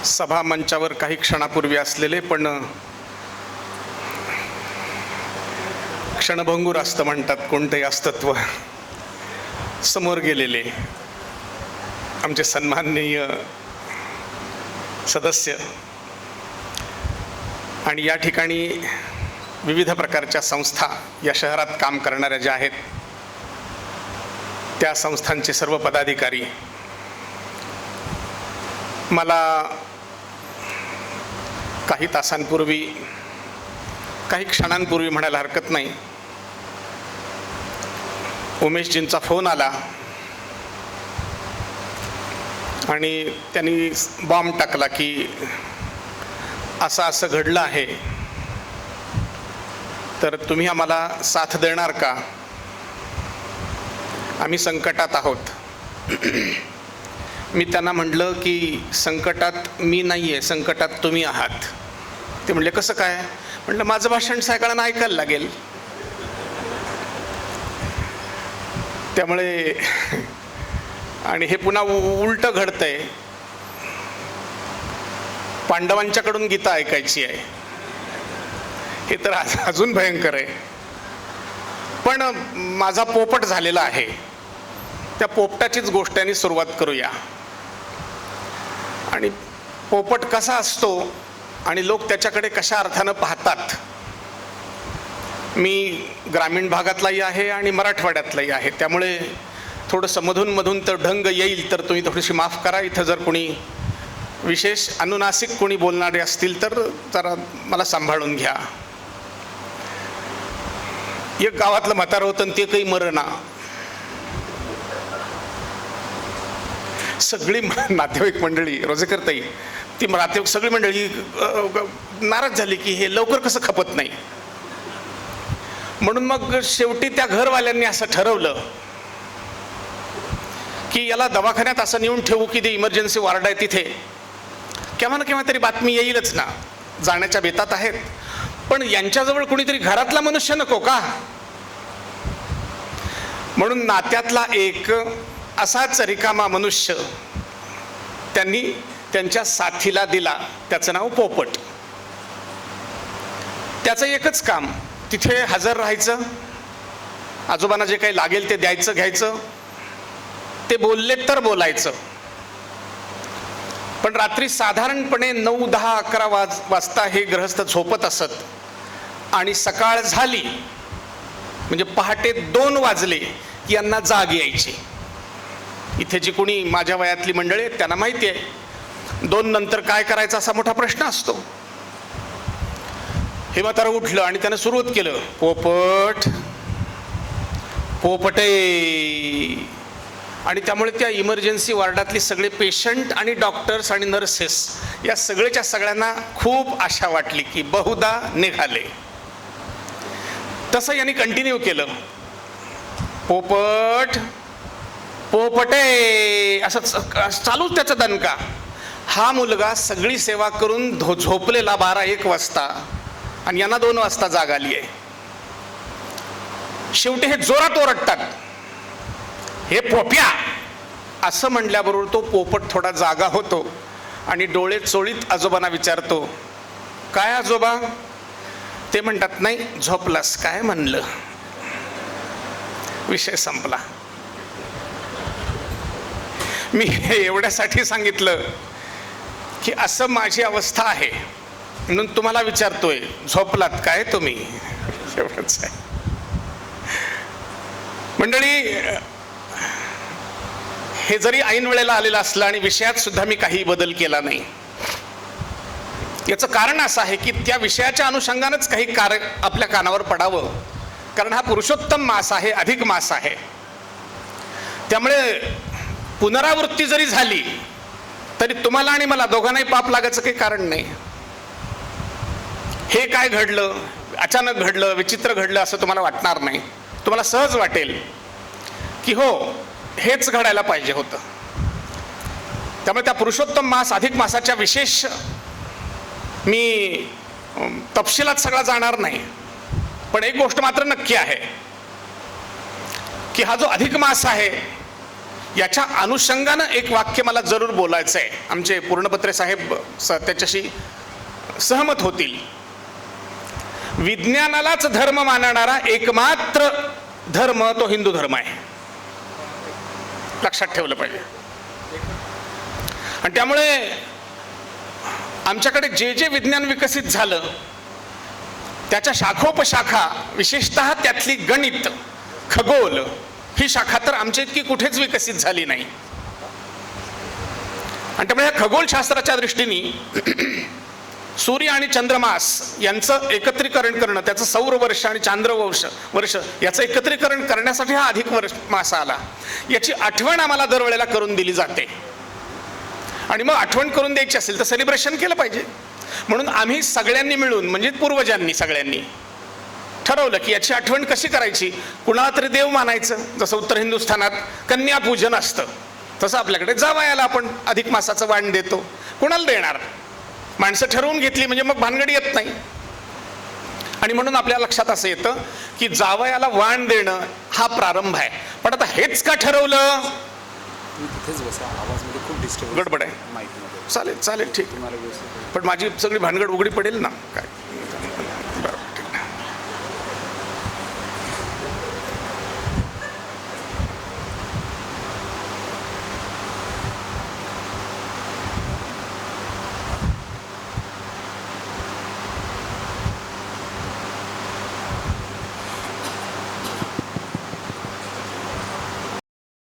सभा मंचावर काही क्षणापूर्वी असलेले पण क्षणभंगूर असतं म्हणतात कोणतंही अस्तित्व, समोर गेलेले आमचे सन्माननीय सदस्य आणि या ठिकाणी विविध प्रकारच्या संस्था या शहरात काम करणाऱ्या ज्या आहेत त्या संस्थांचे सर्व पदाधिकारी, मला काही तासांपूर्वी, काही क्षणांपूर्वी म्हणायला हरकत नाही, उमेशजींचा फोन आला आणि त्यांनी बॉम्ब टाकला की असं घडलं आहे, तर तुम्ही आम्हाला साथ देणार का? आम्ही संकटात आहोत. मी त्यांना म्हटलं की संकटात मी नाही आहे, संकटात तुम्ही आहात. ते म्हणले कसं काय? म्हटलं माझं भाषण सगळ्यांना ऐकायला लागेल. त्यामुळे आणि हे पुन्हा उलटं घडतंय. पांडवांच्याकडून गीता ऐकायची आहे, हे तर अजून भयंकर आहे. पण माझा पोपट झालेला आहे, त्या पोपटाचीच गोष्टीने सुरुवात करूया. आणि पोपट कसा असतो आणि लोक त्याच्याकडे कशा अर्थानं पाहतात. मी ग्रामीण भागातलाही आहे आणि मराठवाड्यातलाही आहे, त्यामुळे थोडंसं मधून तर ढंग येईल, तर तुम्ही थोडीशी माफ करा. इथं जर कोणी विशेष अनुनासिक कोणी बोलणारे असतील तर जरा मला सांभाळून घ्या. एक गावातलं म्हातारं होतं आणि ते काही मरणा. सगळी नातेवाईक मंडळी, रोजेकरताई, ती नातेवाईक सगळी मंडळी नाराज झाली की हे लवकर कसं खपत नाही. म्हणून मग शेवटी त्या घरवाल्यांनी असं ठरवलं की याला दवाखान्यात असं नेऊन ठेवू की ते इमर्जन्सी वॉर्ड आहे तिथे केव्हा ना केव्हा तरी बातमी येईलच ना. जाण्याच्या बेतात आहेत, पण यांच्याजवळ कोणीतरी घरातला मनुष्य नको का? म्हणून नात्यातला एक असाच रिकामा मनुष्य त्यांनी त्यांच्या साथीला दिला, त्याचं नाव पोपट. त्याचं एकच काम, तिथे हजर राहायचं, आजोबांना जे काही लागेल ते द्यायचं घ्यायचं, ते बोलले तर बोलायचं. पण रात्री साधारणपणे 9, 10, 11 वाजता हे गृहस्थ झोपत असत आणि सकाळ झाली म्हणजे पहाटे 2 वाजले की यांना जाग यायची. इथे जी कोणी माझ्या वयातली मंडळी आहेत त्यांना माहिती आहे, 2 नंतर काय करायचा असा मोठा प्रश्न असतो. हे म्हातारं उठलं आणि त्यानं सुरुवात केलं, पोपट पोपटे. आणि त्यामुळे त्या इमर्जन्सी वॉर्डातली सगळे पेशंट आणि डॉक्टर्स आणि नर्सेस या सगळ्याच्या सगळ्यांना खूप आशा वाटली की बहुधा निघाले. तसं यांनी कंटिन्यू केलं, पोपट पोपटे असं चालूच त्याचा दणका. हा मुलगा सगळी सेवा करून झोपलेला 12-1 वाजता आणि यांना 2 वाजता जाग आली आहे. शेवटी हे जोरात ओरडतात, हे पोप्या असं म्हणल्याबरोबर तो पोपट थोडा जागा होतो आणि डोळे चोळीत आजोबांना विचारतो, काय आजोबा? ते म्हणतात, नाही झोपलास काय? म्हणलं विषय संपला. मी हे एवढ्यासाठी सांगितलं की असं माझी अवस्था आहे म्हणून तुम्हाला विचारतोय, झोपलात काय तुम्ही? एवढंच आहे मंडळी. हे जरी ऐन वेळेला आलेलं असलं आणि विषयात सुद्धा मी काही बदल केला नाही, याचं कारण असं आहे की त्या विषयाच्या अनुषंगानंच काही कार्य आपल्या कानावर पडावं. कारण हा पुरुषोत्तम मास आहे, अधिक मास आहे. त्यामुळे पुनरावृत्ती जरी झाली तरी तुम्हाला आणि मला दोघांनाही पाप लागायचं काही कारण नाही. हे काय घडलं, अचानक घडलं, विचित्र घडलं असं तुम्हाला वाटणार नाही. तुम्हाला सहज वाटेल की हो हेच घडायला पाहिजे होतं. त्यामुळे त्या पुरुषोत्तम मास अधिक मासाच्या विशेष मी तपशिलात सगळा जाणार नाही. पण एक गोष्ट मात्र नक्की आहे की हा जो अधिक मास आहे याच्या अनुषंगानं एक वाक्य मला जरूर बोलायचं आहे. आमचे पूर्णपत्रे साहेब त्याच्याशी सहमत होतील. विज्ञानालाच धर्म मानणारा एकमात्र धर्म तो हिंदू धर्म आहे, लक्षात ठेवलं पाहिजे. आणि त्यामुळे आमच्याकडे जे जे विज्ञान विकसित झालं त्याच्या शाखोपशाखा, विशेषतः त्यातली गणित, खगोल ही शाखा तर आमच्या इतकी कुठेच विकसित झाली नाही. आणि त्यामुळे या खगोलशास्त्राच्या दृष्टीने सूर्य आणि चंद्रमास यांचं एकत्रीकरण करणं, त्याचं सौर वर्ष आणि चांद्र वर्ष याचं एकत्रीकरण करण्यासाठी हा अधिक वर्ष मास आला. याची आठवण आम्हाला दरवेळेला करून दिली जाते. आणि मग आठवण करून द्यायची असेल तर सेलिब्रेशन केलं पाहिजे. म्हणून आम्ही सगळ्यांनी मिळून, म्हणजे पूर्वजांनी सगळ्यांनी ठरवलं की याची आठवण कशी करायची. कुणाला तरी देव मानायचं, जसं उत्तर हिंदुस्थानात कन्यापूजन असतं तसं आपल्याकडे जावयाला आपण अधिक मासाचं वाण देतो. कुणाला देणार, माणसं ठरवून घेतली म्हणजे मग भानगडी येत नाही. आणि म्हणून आपल्या लक्षात असं येतं की जावयाला वाण देणं हा प्रारंभ आहे. पण आता हेच का ठरवलं, गडबड आहे, चालेल चालेल ठीक, पण माझी सगळी भानगड उघडी पडेल ना काय.